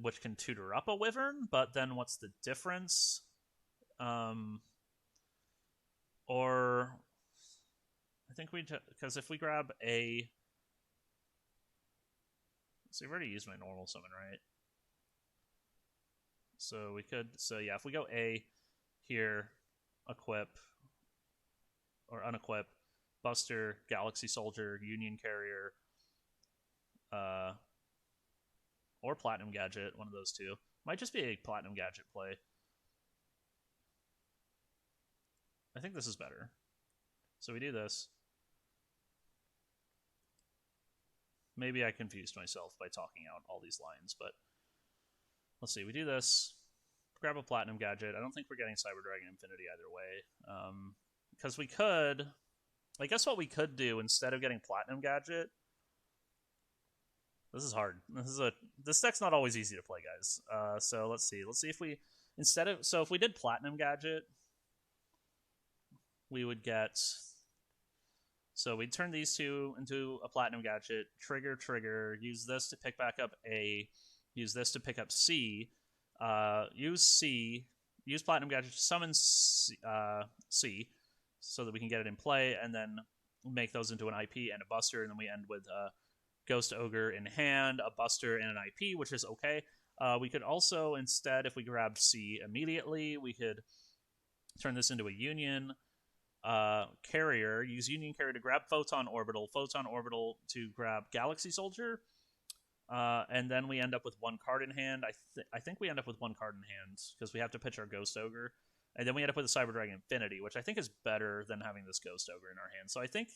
which can tutor up a Wyvern, but then what's the difference? Or, I think because if we grab a... So I've already used my normal summon, right? So we could, yeah, if we go A here, equip, or unequip, Buster, Galaxy Soldier, Union Carrier, or Platinum Gadget, one of those two. Might just be a Platinum Gadget play. I think this is better. So we do this. Maybe I confused myself by talking out all these lines, but let's see. We do this. Grab a Platinum Gadget. I don't think we're getting Cyber Dragon Infinity either way. Because we could... I guess what we could do instead of getting Platinum Gadget... This is hard. This deck's not always easy to play, guys. So let's see. Let's see if we... So if we did Platinum Gadget, we would get... So we'd turn these two into a Platinum Gadget. Trigger. Use this to pick back up A. Use this to pick up C. Use C. Use Platinum Gadget to summon C. So that we can get it in play, and then make those into an IP and a Buster, and then we end with Ghost Ogre in hand, a Buster, and an IP, which is okay. We could also, instead, if we grabbed C immediately, we could turn this into a Union Carrier, use Union Carrier to grab Photon Orbital to grab Galaxy Soldier, and then we end up with one card in hand. I think we end up with one card in hand, because we have to pitch our Ghost Ogre. And then we end up with a Cyber Dragon Infinity, which I think is better than having this Ghost Ogre in our hand. So I think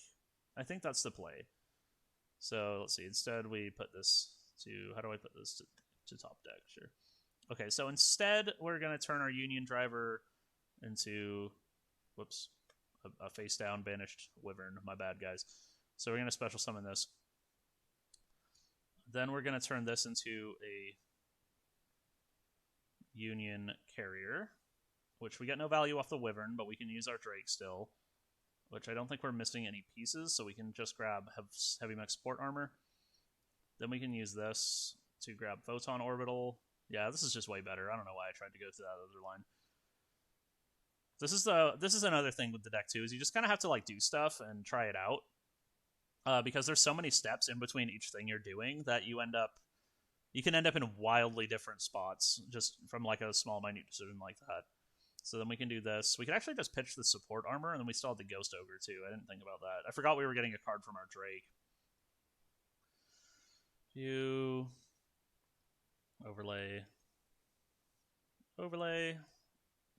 that's the play. So let's see. Instead, we put this to... How do I put this to top deck? Sure. Okay, so instead, we're going to turn our Union Driver into... Whoops. A face-down banished Wyvern. My bad, guys. So we're going to special summon this. Then we're going to turn this into a Union Carrier, which we get no value off the Wyvern, but we can use our Drake still, which I don't think we're missing any pieces, so we can just grab Heavy Mech Support Armor. Then we can use this to grab Photon Orbital. Yeah, this is just way better. I don't know why I tried to go to that other line. This is another thing with the deck too, is you just kind of have to like do stuff and try it out, because there's so many steps in between each thing you're doing that you can end up in wildly different spots just from like a small minute decision like that. So then we can do this. We could actually just pitch the support armor, and then we still have the Ghost Ogre too. I didn't think about that. I forgot we were getting a card from our Drake. Overlay,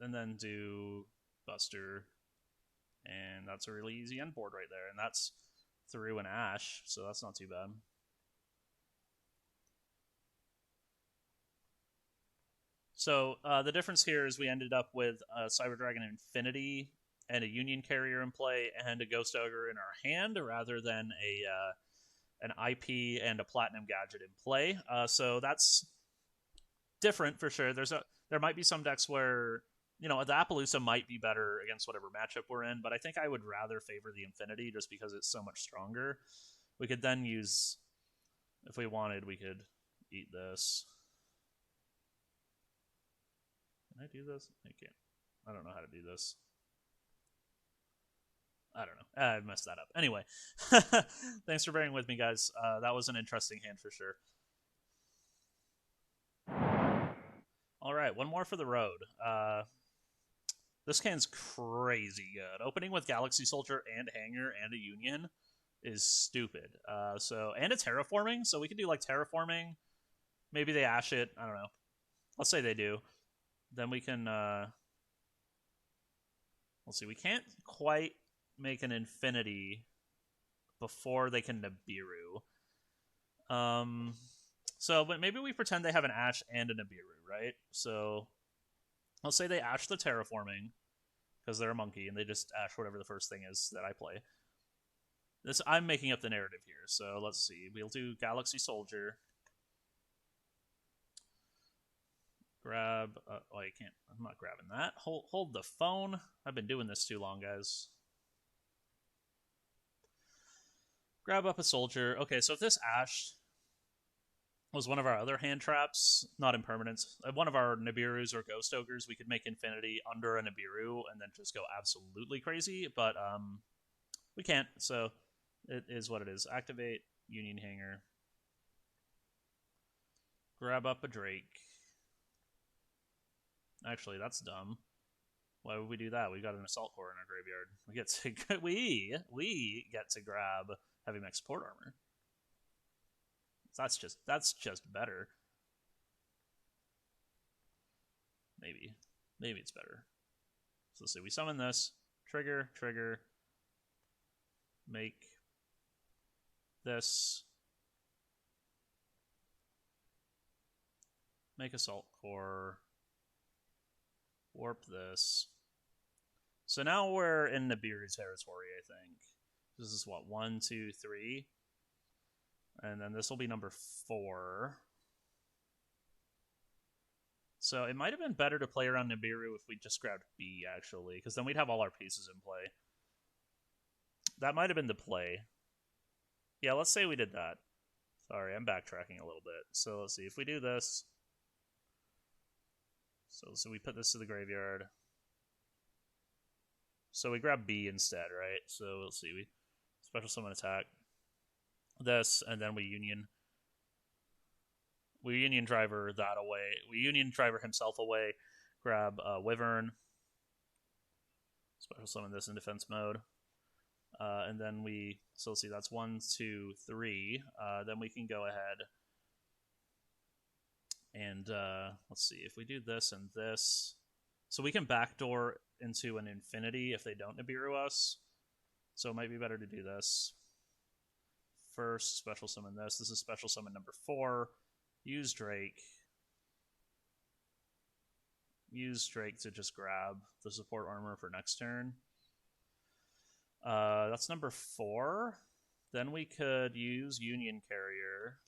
and then do Buster, And that's a really easy end board right there. And that's through an Ash, so that's not too bad. So the difference here is we ended up with a Cyber Dragon Infinity and a Union Carrier in play and a Ghost Ogre in our hand rather than an IP and a Platinum Gadget in play. So that's different for sure. There might be some decks where the Appaloosa might be better against whatever matchup we're in, but I think I would rather favor the Infinity just because it's so much stronger. We could then use, if we wanted, we could eat this. Can I do this? I can't. I don't know how to do this. I don't know. I messed that up. Anyway, thanks for bearing with me, guys. That was an interesting hand for sure. All right, one more for the road. This hand's crazy good. Opening with Galaxy Soldier and Hanger and a Union is stupid. And a Terraforming, so we could do like Terraforming. Maybe they Ash it. I don't know. Let's say they do. Then we can. Let's see. We can't quite make an Infinity before they can Nibiru. But maybe we pretend they have an Ash and a Nibiru, right? So I'll say they Ash the Terraforming because they're a monkey and they just Ash whatever the first thing is that I play. I'm making up the narrative here, so let's see. We'll do Galaxy Soldier. Grab. I can't. I'm not grabbing that. Hold the phone. I've been doing this too long, guys. Grab up a soldier. Okay, so if this Ash was one of our other hand traps, not impermanence, one of our Nibirus or Ghost Ogres, we could make Infinity under a Nibiru and then just go absolutely crazy, but we can't, so it is what it is. Activate Union Hanger. Grab up a Drake. Actually, that's dumb. Why would we do that? We got an Assault Core in our graveyard. We get to grab Heavy Mech Support Armor. That's just better. Maybe it's better. So let's see. We summon this. Trigger. Make this. Make Assault Core. Warp this. So now we're in Nibiru territory, I think. This is what, 1, 2, 3. And then this will be number 4. So it might have been better to play around Nibiru if we just grabbed B, actually, because then we'd have all our pieces in play. That might have been the play. Yeah, let's say we did that. Sorry, I'm backtracking a little bit. So let's see. If we do this... So we put this to the graveyard. So we grab B instead, right? So let's see. We special summon attack. This, and then we Union Driver that away. We Union Driver himself away. Grab Wyvern. Special summon this in defense mode. And then so let's see, that's 1, 2, 3. Then we can go ahead and let's see, if we do this and this, so we can backdoor into an Infinity if they don't Nibiru us. So it might be better to do this. First, special summon this. This is special summon number 4. Use Drake. Use Drake to just grab the support armor for next turn. That's number 4. Then we could use Union Carrier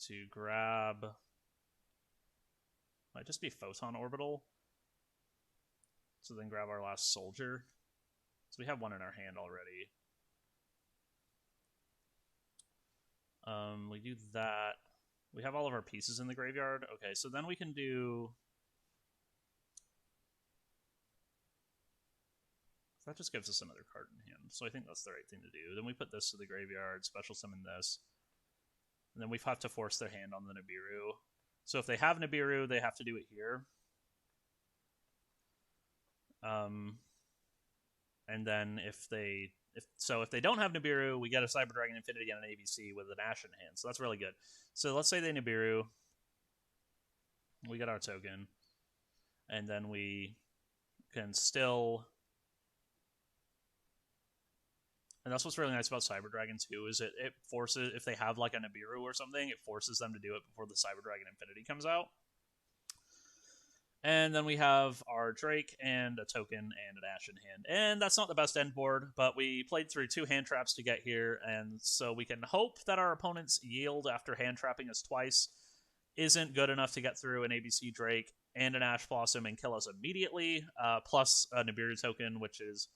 to grab... Might just be Photon Orbital. So then grab our last Soldier. So we have one in our hand already. We do that. We have all of our pieces in the graveyard. Okay, so then we can do... That just gives us another card in hand. So I think that's the right thing to do. Then we put this to the graveyard, special summon this. And then we have to force their hand on the Nibiru. So if they have Nibiru, they have to do it here. And then if they don't have Nibiru, we get a Cyber Dragon Infinity and an ABC with an Ash in hand. So that's really good. So let's say they Nibiru. We get our token. And then we can still... And that's what's really nice about Cyber Dragon too, is it forces, if they have like a Nibiru or something, it forces them to do it before the Cyber Dragon Infinity comes out. And then we have our Drake and a token and an Ash in hand. And that's not the best end board, but we played through 2 hand traps to get here, and so we can hope that our opponent's yield after hand trapping us twice isn't good enough to get through an ABC Drake and an Ash Blossom and kill us immediately, plus a Nibiru token, which is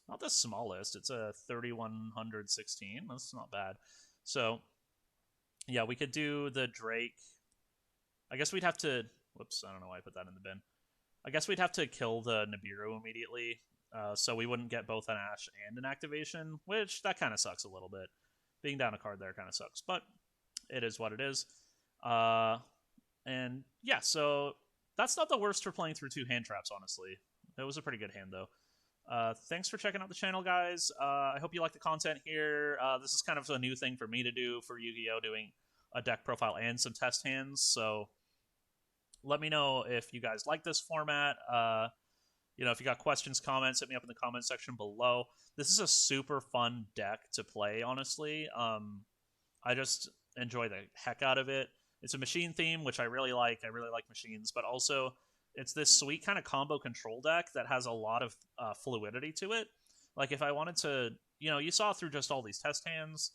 not the smallest. It's a 3116. That's not bad. So, yeah, we could do the Drake. I guess we'd have to... Whoops, I don't know why I put that in the bin. I guess we'd have to kill the Nibiru immediately, so we wouldn't get both an Ash and an activation, which that kind of sucks a little bit. Being down a card there kind of sucks, but it is what it is. And yeah, so that's not the worst for playing through 2 hand traps, honestly. It was a pretty good hand, though. Thanks for checking out the channel, guys. I hope you like the content here. This is kind of a new thing for me to do for Yu-Gi-Oh! Doing a deck profile and some test hands, so let me know if you guys like this format. If you got questions, comments, hit me up in the comment section below. This is a super fun deck to play, honestly. I just enjoy the heck out of it. It's a machine theme, which I really like. I really like machines, but also it's this sweet kind of combo control deck that has a lot of fluidity to it. Like if I wanted to, you saw through just all these test hands,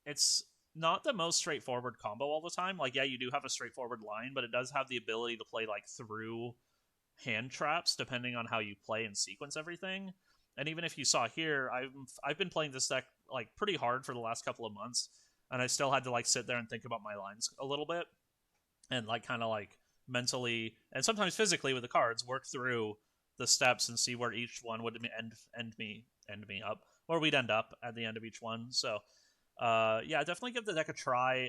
it's not the most straightforward combo all the time. Like, yeah, you do have a straightforward line, but it does have the ability to play like through hand traps depending on how you play and sequence everything. And even if you saw here, I've been playing this deck like pretty hard for the last couple of months, and I still had to like sit there and think about my lines a little bit, and like kind of like mentally and sometimes physically with the cards work through the steps and see where each one would end me up, or we'd end up at the end of each one. So yeah, definitely give the deck a try.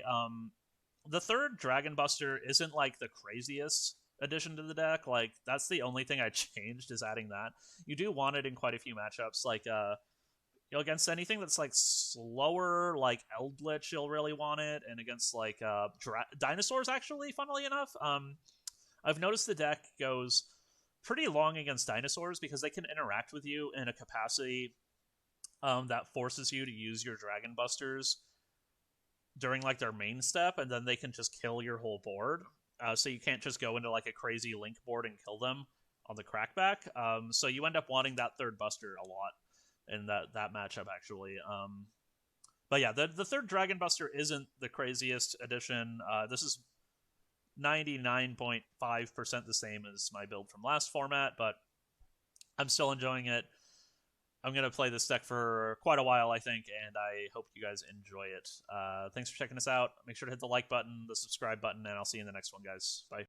The third Dragon Buster isn't like the craziest addition to the deck. Like that's the only thing I changed, is adding that. You do want it in quite a few matchups, like against anything that's like slower, like Eldritch, you'll really want it, and against like dinosaurs, actually, funnily enough. I've noticed the deck goes pretty long against dinosaurs because they can interact with you in a capacity that forces you to use your Dragon Busters during like their main step, and then they can just kill your whole board. So you can't just go into like a crazy link board and kill them on the crackback. So you end up wanting that third Buster a lot in that matchup, actually. But yeah, the third Dragon Buster isn't the craziest addition. This is 99.5% the same as my build from last format, but I'm still enjoying it. I'm going to play this deck for quite a while, I think, and I hope you guys enjoy it. Thanks for checking us out. Make sure to hit the like button, the subscribe button, and I'll see you in the next one, guys. Bye.